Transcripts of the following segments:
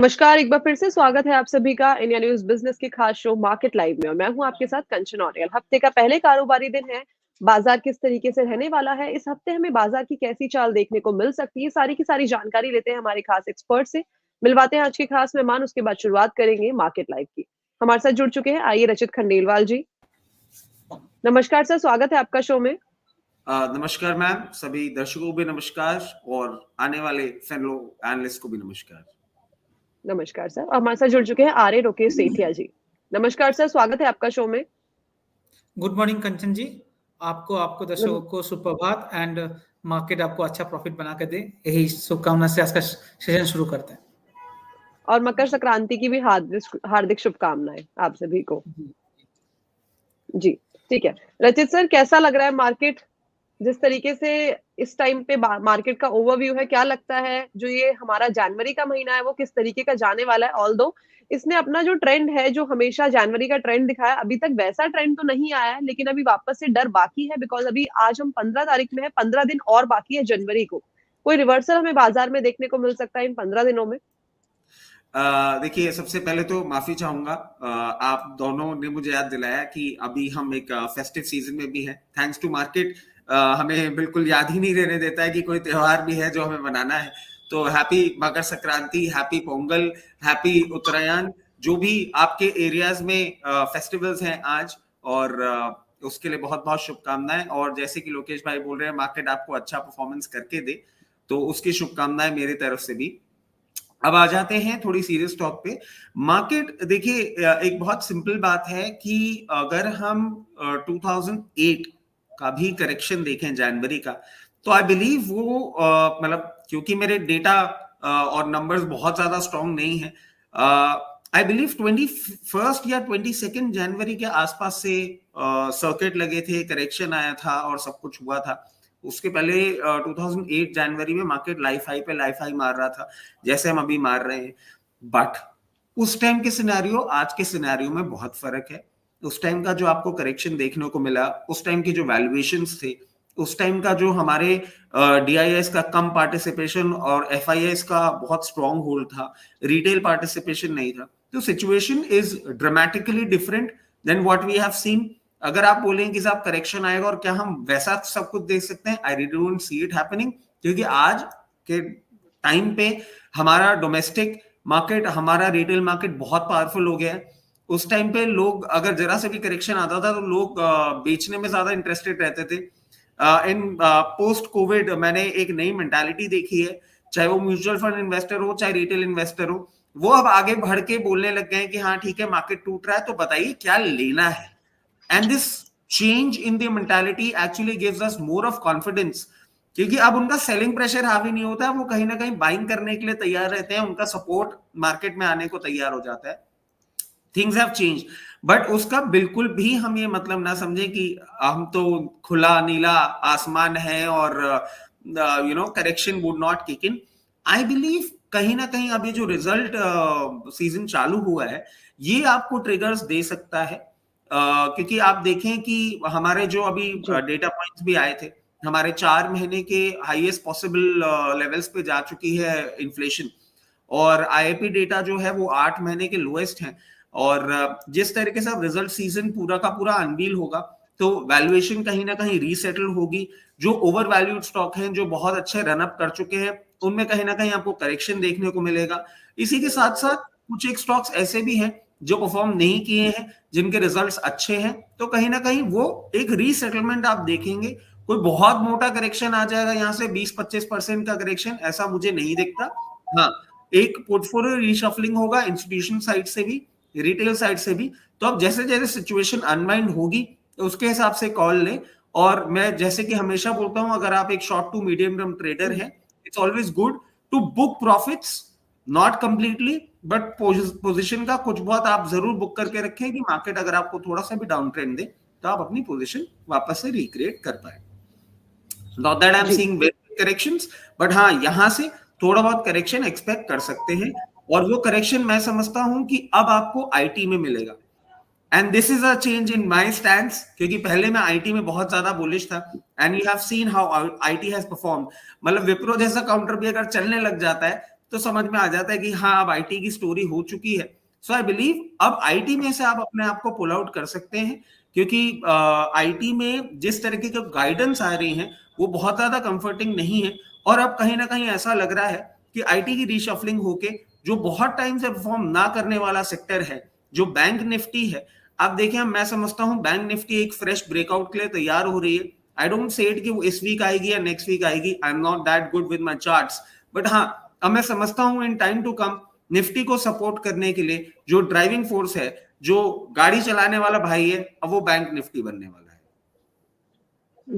नमस्कार, एक बार फिर से स्वागत है आप सभी का इंडिया न्यूज़ बिज़नेस के खास शो मार्केट लाइव में और मैं हूं आपके साथ कंचन औरेल। हफ्ते का पहले कारोबारी दिन है, बाजार किस तरीके से रहने वाला है, इस हफ्ते हमें बाजार की कैसी चाल देखने को मिल सकती है, सारी की सारी जानकारी लेते हैं हमारे खास एक्सपर्ट से। मिलवाते हैं आज के खास मेहमान, उसके बाद शुरुआत करेंगे मार्केट लाइव की। हमारे साथ जुड़ चुके हैं, आइए रचित खंडेलवाल जी। नमस्कार सर, स्वागत है आपका शो में। नमस्कार मैम, सभी दर्शकों को भी नमस्कार और आने वाले फेलो एनालिस्ट को भी नमस्कार। नमस्कार सर। और हमारे साथ जुड़ चुके हैं आर्य रोकेश सेठिया जी। नमस्कार सर, स्वागत है आपका शो में। गुड मॉर्निंग कंचन जी, आपको दर्शकों को सुप्रभात एंड मार्केट आपको अच्छा प्रॉफिट बना के दे, यही शुभकामना से आज का सेशन शुरू करते हैं। और मकर संक्रांति की भी हार्दिक शुभकामनाएं आप सभी को। जी ठीक है। रचित सर, कैसा लग रहा है मार्केट, जिस तरीके से इस टाइम पे मार्केट का ओवरव्यू है, क्या लगता है जो ये हमारा जनवरी का महीना है वो किस तरीके का जाने वाला है? ऑल्दो इसने अपना जो ट्रेंड है, जो हमेशा जनवरी का ट्रेंड दिखाया, अभी तक वैसा ट्रेंड तो नहीं आया है, लेकिन अभी वापस से डर बाकी है बिकॉज अभी आज हम 15 तारीख में है, 15 दिन और बाकी है जनवरी को। कोई रिवर्सल हमें बाजार में देखने को मिल सकता है इन 15 दिनों में? देखिए, सबसे पहले तो माफी चाहूंगा, आप दोनों ने मुझे याद दिलाया कि अभी हम एक फेस्टिव सीजन में भी हैं। थैंक्स टू मार्केट, हमें बिल्कुल याद ही नहीं रहने देता है कि कोई त्योहार भी है जो हमें मनाना है। तो happy Makar Sankranti, happy Pongal, happy उत्तरायण, जो भी आपके एरियाज में फेस्टिवल्स हैं आज, और उसके लिए बहुत बहुत शुभकामनाएं। और जैसे कि लोकेश भाई बोल रहे हैं मार्केट आपको अच्छा परफॉर्मेंस करके दे, तो उसकी शुभकामनाएं मेरी तरफ से भी। अब आ जाते हैं थोड़ी सीरियस टॉक पे। मार्केट देखिए, एक बहुत सिंपल बात है कि अगर हम 2008 का भी करेक्शन देखें जनवरी का, तो आई बिलीव वो मतलब, क्योंकि मेरे डेटा और नंबर्स बहुत ज्यादा स्ट्रॉन्ग नहीं है, आई बिलीव 21 या 22 जनवरी के आसपास से सर्किट लगे थे, करेक्शन आया था और सब कुछ हुआ था। उसके पहले 2008 जनवरी में मार्केट लाइफ हाई मार रहा था, जैसे हम अभी मार रहे हैं। बट उस टाइम के सिनेरियो आज के सिनेरियो में बहुत फर्क है। उस टाइम का जो आपको करेक्शन देखने को मिला, उस टाइम की जो वैल्यूएशंस थे, उस टाइम का जो हमारे डीआईएस का कम पार्टिसिपेशन और एफआईएस का बहुत स्ट्रॉन्ग होल्ड था, रिटेल पार्टिसिपेशन नहीं था, तो situation is dramatically different than what we have seen. अगर आप बोलें कि साहब करेक्शन आएगा और क्या हम वैसा सब कुछ देख सकते हैं, I really don't see it happening. क्योंकि आज के टाइम पे हमारा डोमेस्टिक मार्केट, हमारा रिटेल मार्केट बहुत पावरफुल हो गया है। उस टाइम पे लोग, अगर जरा से भी करेक्शन आता था तो लोग बेचने में ज्यादा इंटरेस्टेड रहते थे। इन पोस्ट कोविड मैंने एक नई मेंटालिटी देखी है, चाहे वो म्यूचुअल फंड इन्वेस्टर हो, चाहे रिटेल इन्वेस्टर हो, वो अब आगे बढ़ के बोलने लग गए हैं कि हाँ ठीक है, मार्केट टूट रहा है तो बताइए क्या लेना है। And this change in the mentality actually gives us more of confidence, क्योंकि अब उनका सेलिंग प्रेशर हावी नहीं होता है, वो कहीं ना कहीं बाइंग करने के लिए तैयार रहते हैं, उनका सपोर्ट मार्केट में आने को तैयार हो जाता है। थिंग्स हैव चेंज, बट उसका बिल्कुल भी हम ये मतलब ना समझे कि हम तो खुला नीला आसमान है और correction would not kick in. I believe कहीं ना कहीं अभी जो रिजल्ट सीजन चालू हुआ है, ये आपको ट्रिगर्स दे सकता है। क्योंकि आप देखें कि हमारे जो अभी डेटा पॉइंट्स भी आए थे, हमारे 4 महीने के हाईएस्ट पॉसिबल लेवल्स पे जा चुकी है इन्फ्लेशन, और आईआईपी डेटा जो है वो 8 महीने के लोएस्ट हैं। और जिस तरीके से रिजल्ट सीजन पूरा का पूरा अनवील होगा, तो वैल्यूएशन कहीं ना कहीं रीसेटल होगी। जो ओवर वैल्यूड स्टॉक हैं, जो बहुत अच्छे रनअप कर चुके हैं, उनमें कहीं ना कहीं आपको करेक्शन देखने को मिलेगा। इसी के साथ साथ कुछ एक स्टॉक्स ऐसे भी हैं जो परफॉर्म नहीं किए हैं, जिनके रिजल्ट्स अच्छे हैं, तो कहीं ना कहीं वो एक रीसेटलमेंट आप देखेंगे। कोई बहुत मोटा करेक्शन आ जाएगा यहाँ से 20-25% का करेक्शन, ऐसा मुझे नहीं दिखता। हाँ, एक पोर्टफोलियो रीशफलिंग होगा इंस्टीट्यूशन साइड से भी, रिटेल साइड से भी। तो अब जैसे जैसे सिचुएशन अनवाइंड होगी तो उसके हिसाब से कॉल लें। और मैं जैसे कि हमेशा बोलता हूं, अगर आप एक short to medium term trader हैं, it's always good to book profits, not completely, but position का कुछ बहुत आप जरूर बुक करके रखें कि मार्केट अगर आपको थोड़ा सा भी डाउन ट्रेंड दे तो आप अपनी पोजीशन वापस से रिक्रिएट कर पाए। Not that I am seeing very corrections, but हाँ, यहां से थोड़ा बहुत करेक्शन एक्सपेक्ट कर सकते हैं। और वो करेक्शन मैं समझता हूं कि अब आपको आईटी में मिलेगा। And this is a change in my stance, क्योंकि पहले मैं आईटी में बहुत ज्यादा बुलिश था, and you have seen how IT has performed. मतलब विप्रो जैसा काउंटर भी अगर चलने लग जाता है तो समझ में आ जाता है कि हाँ अब आईटी की स्टोरी हो चुकी है। सो आई बिलीव अब आईटी में से आप अपने आप को पुल आउट कर सकते हैं, क्योंकि आईटी में जिस तरीके के गाइडेंस आ रही हैं वो बहुत ज्यादा कंफर्टिंग नहीं है। और अब कहीं ना कहीं ऐसा लग रहा है कि आईटी की रीशफलिंग होके जो बहुत टाइम से परफॉर्म ना करने वाला सेक्टर है, जो बैंक निफ्टी है, आप देखिए मैं समझता हूं बैंक निफ्टी एक फ्रेश ब्रेकआउट के लिए तैयार हो रही है। आई डोंट से इट कि वो इस वीक आएगी या नेक्स्ट वीक आएगी, I am not that good with my charts, but हाँ अब मैं समझता हूं in time to come Nifty को सपोर्ट करने के लिए जो ड्राइविंग फोर्स है, जो गाड़ी चलाने वाला भाई है, अब वो बैंक निफ्टी बनने वाला है।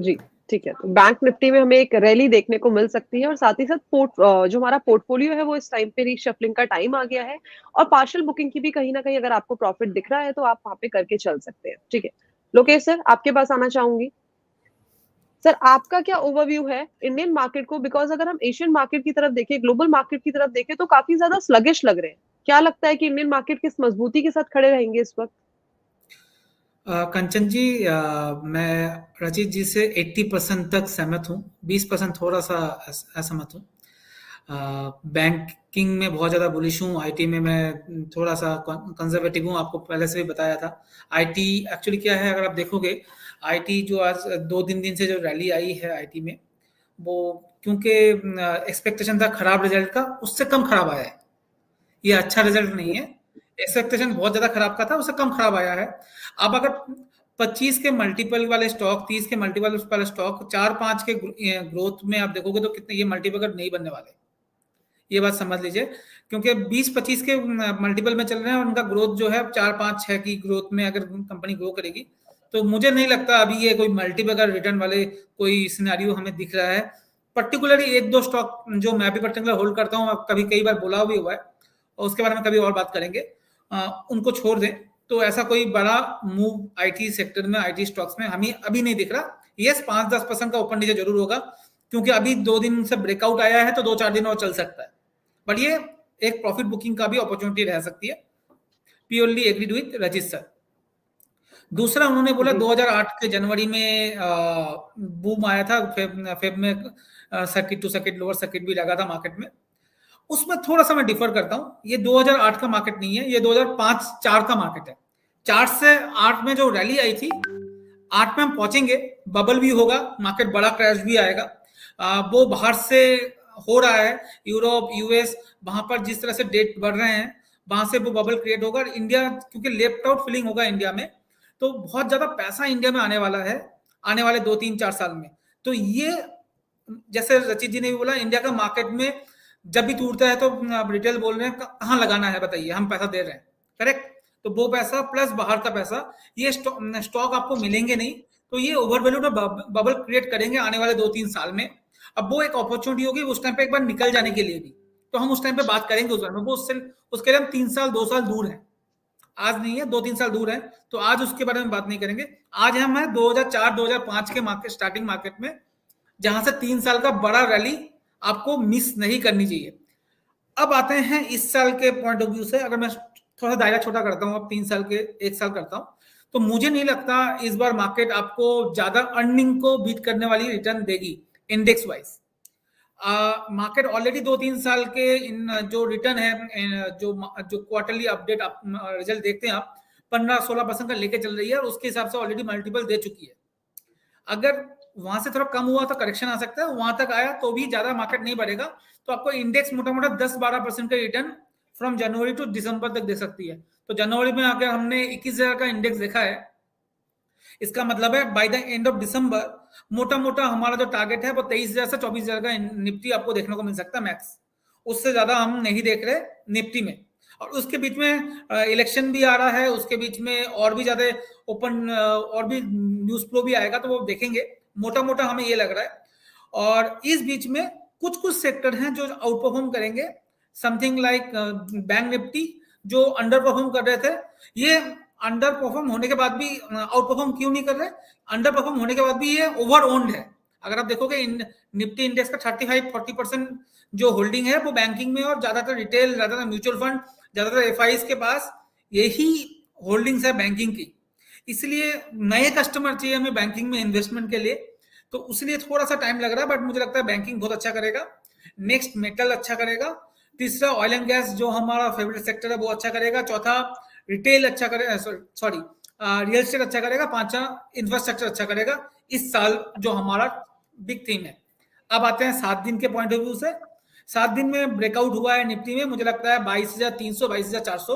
जी ठीक है, तो बैंक निफ्टी में हमें एक रैली देखने को मिल सकती है और साथ ही साथ जो हमारा पोर्टफोलियो है वो इस टाइम पे रीशफलिंग का टाइम आ गया है और पार्शियल बुकिंग की भी कहीं ना कहीं अगर आपको प्रॉफिट दिख रहा है तो आप वहां पे करके चल सकते हैं। ठीक है, लोकेश सर आपके पास आना चाहूंगी। सर आपका क्या ओवरव्यू है इंडियन मार्केट को, बिकॉज अगर हम एशियन मार्केट की तरफ देखें, ग्लोबल मार्केट की तरफ देखें तो काफी ज्यादा स्लगिश लग रहे हैं। क्या लगता है कि इंडियन मार्केट किस मजबूती के साथ खड़े रहेंगे इस वक्त? कंचन जी, मैं रचित जी से 80% तक सहमत हूँ, 20% थोड़ा सा असहमत हूँ। बैंकिंग में बहुत ज़्यादा बुलिश हूँ, आईटी में मैं थोड़ा सा कंजर्वेटिव हूँ, आपको पहले से भी बताया था। आईटी एक्चुअली क्या है, अगर आप देखोगे आईटी जो आज 2-3 दिन से जो रैली आई है आईटी में, वो क्योंकि एक्सपेक्टेशन था खराब रिजल्ट का, उससे कम खराब आया है। ये अच्छा रिजल्ट नहीं है, एक्सपेक्टेशन बहुत ज्यादा खराब का था, उससे कम खराब आया है। अब अगर 25 के मल्टीपल वाले स्टॉक, 30 के मल्टीपल वाले स्टॉक 4-5 के ग्रोथ में आप देखोगे तो कितने ये मल्टीपल नहीं बनने वाले, ये बात समझ लीजिए। क्योंकि 20-25 के मल्टीपल में चल रहे हैं और उनका ग्रोथ जो है 4-5-6 की ग्रोथ में अगर कंपनी ग्रो करेगी तो मुझे नहीं लगता अभी ये कोई मल्टीपल रिटर्न वाले कोई सिनेरियो हमें दिख रहा है। पर्टिकुलरली 1-2 स्टॉक जो मैं भी पर्टिकुलर होल्ड करता हूँ, कभी कई बार बोला भी हुआ है और उसके बारे में कभी और बात करेंगे, उनको छोड़ दें तो ऐसा कोई बड़ा मूव आईटी सेक्टर में, आईटी स्टॉक्स में हमें अभी नहीं दिख रहा। यस, 5-10% का ऊपर नीचे जरूर होगा, क्योंकि अभी 2 दिन से ब्रेकआउट आया है तो 2-4 दिन और चल सकता है, बट ये एक प्रॉफिट बुकिंग का भी अपॉर्चुनिटी रह सकती है। Purely agreed with Rajit sir. दूसरा उन्होंने बोला 2008 के जनवरी में बूम आया था, फेब में circuit to circuit, lower circuit भी लगा था मार्केट में। उसमें थोड़ा सा मैं डिफर करता हूं, ये 2008 का मार्केट नहीं है, ये 2005-4 का मार्केट है। 4 से 8 में जो रैली आई थी, 8 में हम पहुंचेंगे, बबल भी होगा, मार्केट बड़ा क्रैश भी आएगा। वो बाहर से हो रहा है, यूरोप, यूएस, वहां पर जिस तरह से डेट बढ़ रहे हैं, वहां से वो बबल क्रिएट होगा। इंडिया क्योंकि लेफ्ट आउट फीलिंग होगा इंडिया में, तो बहुत ज्यादा पैसा इंडिया में आने वाला है आने वाले 2-3-4 साल में। तो ये जैसे रचित जी ने भी बोला, इंडिया का मार्केट में जब भी टूटता है तो रिटेल बोल रहे हैं कहाँ लगाना है बताइए, हम पैसा दे रहे हैं, करेक्ट। तो वो पैसा प्लस बाहर का पैसा, ये स्टॉक आपको मिलेंगे नहीं, तो ये ओवरवैल्यूड बबल क्रिएट करेंगे आने वाले 2-3 साल में। अब वो एक अपॉर्चुनिटी होगी उस टाइम पे एक बार निकल जाने के लिए भी, तो हम उस टाइम पे बात करेंगे उस बारे में। वो उसके लिए हम 3 साल 2 साल दूर है, आज नहीं है, 2-3 साल दूर है, तो आज उसके बारे में बात नहीं करेंगे। आज हम है 2004-2005 के मार्केट, स्टार्टिंग मार्केट में, जहां से 3 साल का बड़ा रैली आपको मिस नहीं करनी चाहिए। अब आते हैं इस साल के पॉइंट ऑफ व्यू से, अगर मैं थोड़ा दायरा छोटा करता हूं, अब 3 साल के 1 साल करता हूं, तो मुझे नहीं लगता इस बार मार्केट आपको ज्यादा अर्निंग को बीट करने वाली रिटर्न देगी इंडेक्स वाइज। मार्केट ऑलरेडी 2-3 साल के इन जो रिटर्न है, जो क्वार्टरली अपडेट आप रिजल्ट देखते हैं, आप 15-16% का लेके चल रही है और उसके हिसाब से ऑलरेडी मल्टीपल दे चुकी है। अगर वहां से थोड़ा कम हुआ तो करेक्शन आ सकता है, वहां तक आया तो भी ज्यादा मार्केट नहीं बढ़ेगा, तो आपको इंडेक्स मोटा मोटा 10-12% का रिटर्न फ्रॉम जनवरी टू दिसंबर तक दे सकती है। तो जनवरी में अगर हमने 21,000 का इंडेक्स देखा है, इसका मतलब है by the end of December मोटा मोटा हमारा जो टारगेट है वो 23,000 से 24,000 का निफ्टी आपको देखने को मिल सकता है मैक्स, उससे ज्यादा हम नहीं देख रहे निफ्टी में। और उसके बीच में इलेक्शन भी आ रहा है, उसके बीच में और भी ज्यादा ओपन और भी न्यूज फ्लो भी आएगा, तो वो देखेंगे। मोटा मोटा हमें ये लग रहा है, और इस बीच में कुछ कुछ सेक्टर हैं जो आउट परफॉर्म करेंगे, समथिंग लाइक बैंक निफ्टी जो अंडर परफॉर्म कर रहे थे, ये अंडर परफॉर्म होने के बाद भी आउट परफॉर्म क्यों नहीं कर रहे, अंडर परफॉर्म होने के बाद भी ये ओवर ओन्ड है। अगर आप देखोगे निफ्टी इंडेक्स का 35-40% जो होल्डिंग है वो बैंकिंग में, और ज्यादातर रिटेल, ज्यादातर म्यूचुअल फंड, ज्यादातर एफआईज के पास यही होल्डिंग्स है बैंकिंग की। इसलिए नए कस्टमर चाहिए हमें बैंकिंग में इन्वेस्टमेंट के लिए, तो उसलिए थोड़ा सा टाइम लग रहा है, बट मुझे लगता है बैंकिंग बहुत अच्छा करेगा। नेक्स्ट मेटल अच्छा करेगा, तीसरा ऑयल एंड गैस जो हमारा फेवरेट सेक्टर है वो अच्छा करेगा। चौथा रिटेल अच्छा करेगा, सॉरी रियल एस्टेट अच्छा करेगा। पांचवा इंफ्रास्ट्रक्चर अच्छा करेगा इस साल, जो हमारा बिग थीम है। अब आते हैं 7 दिन के पॉइंट ऑफ व्यू से। 7 दिन में ब्रेकआउट हुआ है निफ्टी में, मुझे लगता है 22,300 22,400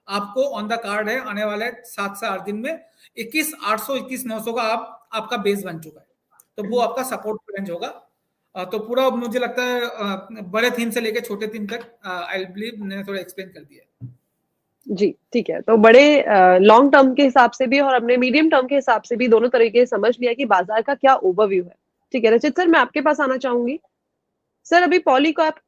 आपको ऑन द कार्ड है आने वाले 7 से 8 दिन में। 21,800 21,900 का आपका बेस बन चुका है, तो वो आपका सपोर्ट रेंज होगा। तो पूरा मुझे लगता है बड़े थीम से लेके छोटे थीम तक आई बिलीव मैंने थोड़ा एक्सप्लेन कर दिया। जी ठीक है, तो बड़े लॉन्ग टर्म के हिसाब से भी और हमने मीडियम टर्म के हिसाब से भी दोनों तरीके समझ लिया कि बाजार का क्या ओवरव्यू है। ठीक है रचित सर, मैं आपके पास आना चाहूंगी। सर अभी पॉली को आप